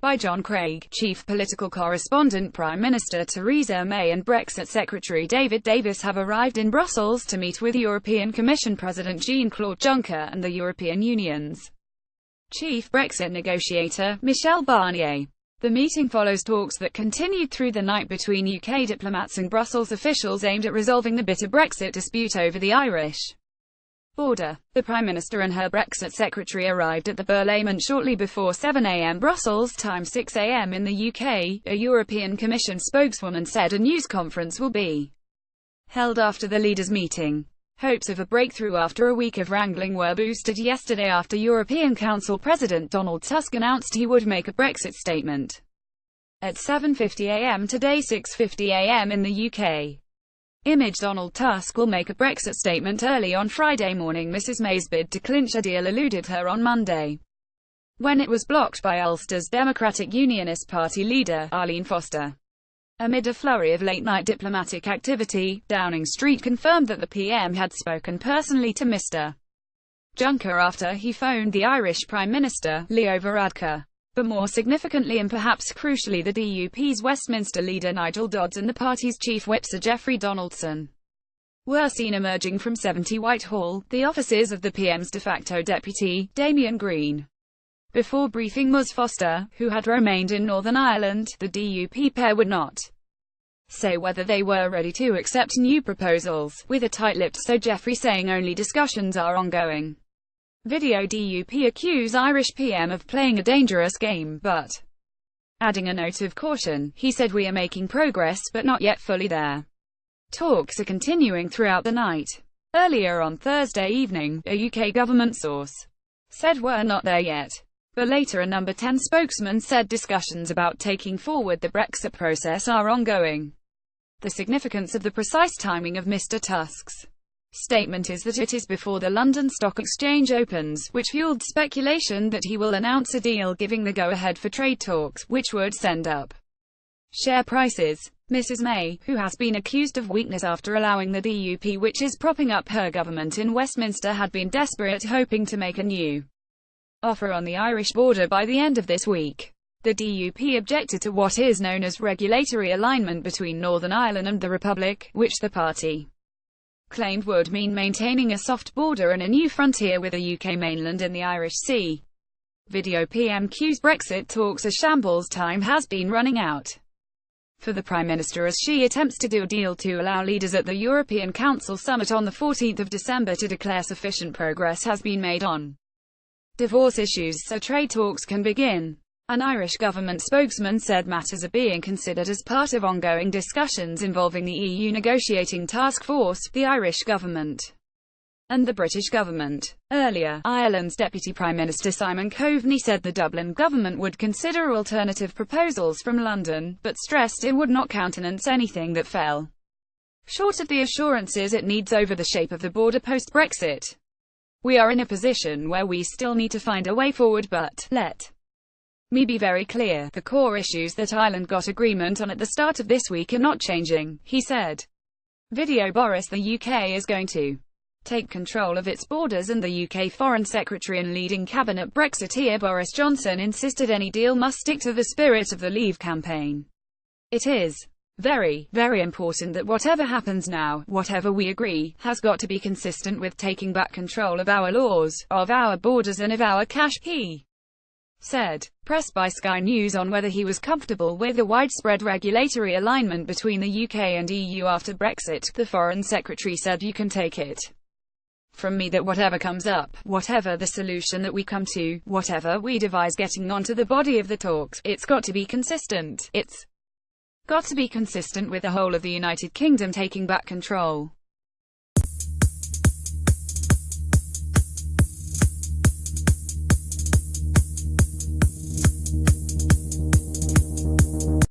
by Jon Craig, Chief Political Correspondent. Prime Minister Theresa May and Brexit Secretary David Davis have arrived in Brussels to meet with European Commission President Jean-Claude Juncker and the European Union's chief Brexit negotiator, Michel Barnier. The meeting follows talks that continued through the night between UK diplomats and Brussels officials aimed at resolving the bitter Brexit dispute over the Irish border. The Prime Minister and her Brexit Secretary arrived at the Berlaymont shortly before 7 a.m. Brussels time, 6 a.m. in the UK. A European Commission spokeswoman said a news conference will be held after the leaders' meeting. Hopes of a breakthrough after a week of wrangling were boosted yesterday after European Council President Donald Tusk announced he would make a Brexit statement at 7:50 a.m. today, 6:50 a.m. in the UK. Image: Donald Tusk will make a Brexit statement early on Friday morning. Mrs May's bid to clinch a deal eluded her on Monday, when it was blocked by Ulsters Democratic Unionist Party leader, Arlene Foster. Amid a flurry of late-night diplomatic activity, Downing Street confirmed that the PM had spoken personally to Mr Juncker after he phoned the Irish Prime Minister, Leo Varadkar. But more significantly and perhaps crucially, the DUP's Westminster leader Nigel Dodds and the party's chief whip Sir Geoffrey Donaldson were seen emerging from 70 Whitehall, the offices of the PM's de facto deputy, Damian Green. Before briefing Ms Foster, who had remained in Northern Ireland, the DUP pair would not say whether they were ready to accept new proposals, with a tight-lipped Sir Geoffrey saying only discussions are ongoing. Video: DUP accuse Irish PM of playing a dangerous game, but adding a note of caution, he said, "We are making progress, but not yet fully there. Talks are continuing throughout the night." Earlier on Thursday evening, a UK government source said we're not there yet. But later a Number 10 spokesman said discussions about taking forward the Brexit process are ongoing. The significance of the precise timing of Mr Tusk's statement is that it is before the London Stock Exchange opens, which fueled speculation that he will announce a deal giving the go-ahead for trade talks, which would send up share prices. Mrs May, who has been accused of weakness after allowing the DUP, which is propping up her government in Westminster, had been desperate, hoping to make a new offer on the Irish border by the end of this week. The DUP objected to what is known as regulatory alignment between Northern Ireland and the Republic, which the party claimed would mean maintaining a soft border and a new frontier with the UK mainland in the Irish Sea. Video: PMQ's Brexit talks a shambles. Time has been running out for the Prime Minister as she attempts to do a deal to allow leaders at the European Council summit on the 14th of December to declare sufficient progress has been made on divorce issues so trade talks can begin. An Irish government spokesman said matters are being considered as part of ongoing discussions involving the EU negotiating task force, the Irish government, and the British government. Earlier, Ireland's Deputy Prime Minister Simon Coveney said the Dublin government would consider alternative proposals from London, but stressed it would not countenance anything that fell short of the assurances it needs over the shape of the border post-Brexit. "We are in a position where we still need to find a way forward, but let me be very clear, the core issues that Ireland got agreement on at the start of this week are not changing," he said. Video: Boris: The UK is going to take control of its borders, and the UK Foreign Secretary and leading cabinet Brexiteer Boris Johnson insisted any deal must stick to the spirit of the Leave campaign. "It is very, very important that whatever happens now, whatever we agree, has got to be consistent with taking back control of our laws, of our borders and of our cash," he said. Pressed by Sky News on whether he was comfortable with the widespread regulatory alignment between the UK and EU after Brexit, the Foreign Secretary said, "You can take it from me that whatever comes up, whatever the solution that we come to, whatever we devise getting onto the body of the talks, it's got to be consistent. It's got to be consistent with the whole of the United Kingdom taking back control."